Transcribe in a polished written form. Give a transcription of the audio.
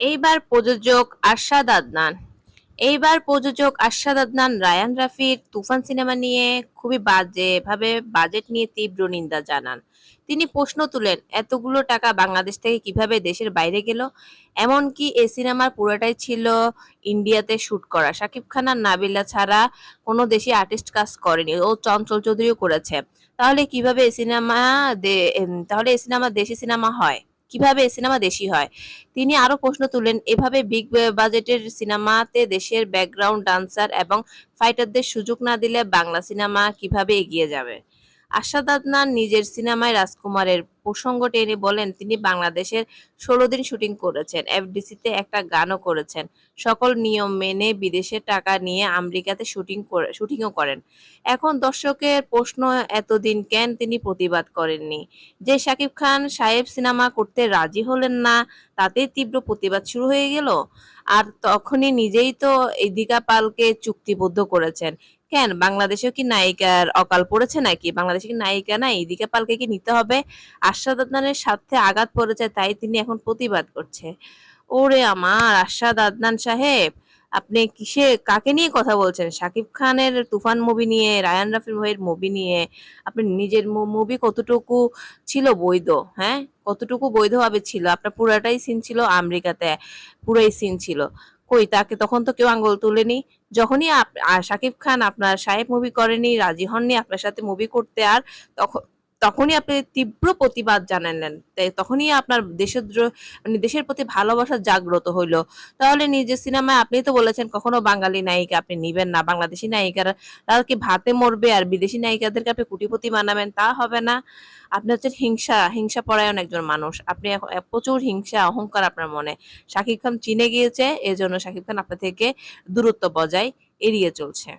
এইবার প্রযোজক আরশাদ আদনান রায়ান রাফির তুফান সিনেমা নিয়ে খুবই বাজেভাবে বাজেট নিয়ে তীব্র নিন্দা জানান। তিনি প্রশ্ন তুলেন, এতগুলো টাকা বাংলাদেশ থেকে কিভাবে দেশের বাইরে গেল? এমনকি এই সিনেমার পুরোটাই ছিল ইন্ডিয়াতে শুট করা। শাকিব খান আর নাবিলা ছাড়া কোনো দেশি আর্টিস্ট কাজ করেনি, ও চঞ্চল চৌধুরীও করেছে। তাহলে কিভাবে এই সিনেমা তাহলে এই সিনেমা দেশি সিনেমা হয়? কিভাবে এই সিনেমা দেশি হয়? তিনি আরো প্রশ্ন তুলেন, এভাবে বিগ বাজেটের সিনেমাতে দেশের ব্যাকগ্রাউন্ড ডান্সার এবং ফাইটারদের সুযোগ না দিলে বাংলা সিনেমা কিভাবে এগিয়ে যাবে? আরশাদ আদনান নিজের সিনেমায় রাজকুমারের প্রসঙ্গ টেনে বলেন, তিনি বাংলাদেশের 16 দিন শুটিং করেছেন, এফডিসিতে একটা গানও করেছেন, সকল নিয়ম মেনে বিদেশে টাকা নিয়ে আমেরিকাতে শুটিংও করেন। এখন দর্শকের প্রশ্ন, এতদিন কেন তিনি প্রতিবাদ করেননি? যে শাকিব খান সাহেব সিনেমা করতে রাজি হলেন না, তাতেই তীব্র প্রতিবাদ শুরু হয়ে গেল। আর তখনই নিজেই তো ইদিকা পালকে চুক্তিবদ্ধ করেছেন। কেন বাংলাদেশেও কি নায়িকার অকাল পড়েছে নাকি? বাংলাদেশে কি নায়িকা নাই? ইদিকা পালকে কি নিতে হবে? আরশাদ আদনানের স্বার্থে আঘাত পড়েছে, তাই তিনি এখন প্রতিবাদ করছে। ওরে আমার আরশাদ আদনান সাহেব, আপনি কাকে নিয়ে কথা বলছেন? শাকিব খানের তুফান মুভি নিয়ে, রায়ান রাফির ভাইয়ের মুভি নিয়ে? আপনি নিজের মুভি কতটুকু ছিল বৈধ? হ্যাঁ, কতটুকু বৈধভাবে ছিল? আপনার পুরাটাই সিন ছিল আমেরিকাতে, পুরাই সিন ছিল। কই, তাকে তখন তো কেউ আঙ্গুল তুলেনি। যখনই শাকিব খান আপনার সাহেব মুভি করেনি, রাজি হননি আপনার সাথে মুভি করতে, আর তখন তখনই আপনি তীব্র প্রতিবাদ জানালেন। তাই তখনই আপনার মানে দেশের প্রতি ভালোবাসা জাগ্রত হইলো। তাহলে নিজের সিনেমায় আপনি তো বলেছেন কখনো বাঙালি নায়িকা আপনি নিবেন না, বাংলাদেশি নায়িকারা তারা কি ভাতে মরবে আর বিদেশি নায়িকাদেরকে আপনি কোটিপতি বানাবেন? তা হবে না। আপনি হচ্ছেন হিংসা পরায়ণ একজন মানুষ। আপনি প্রচুর হিংসা অহংকার আপনার মনে। শাকিব খান চিনে গিয়েছে, এজন্য শাকিব খান আপনার থেকে দূরত্ব বজায় এড়িয়ে চলছে।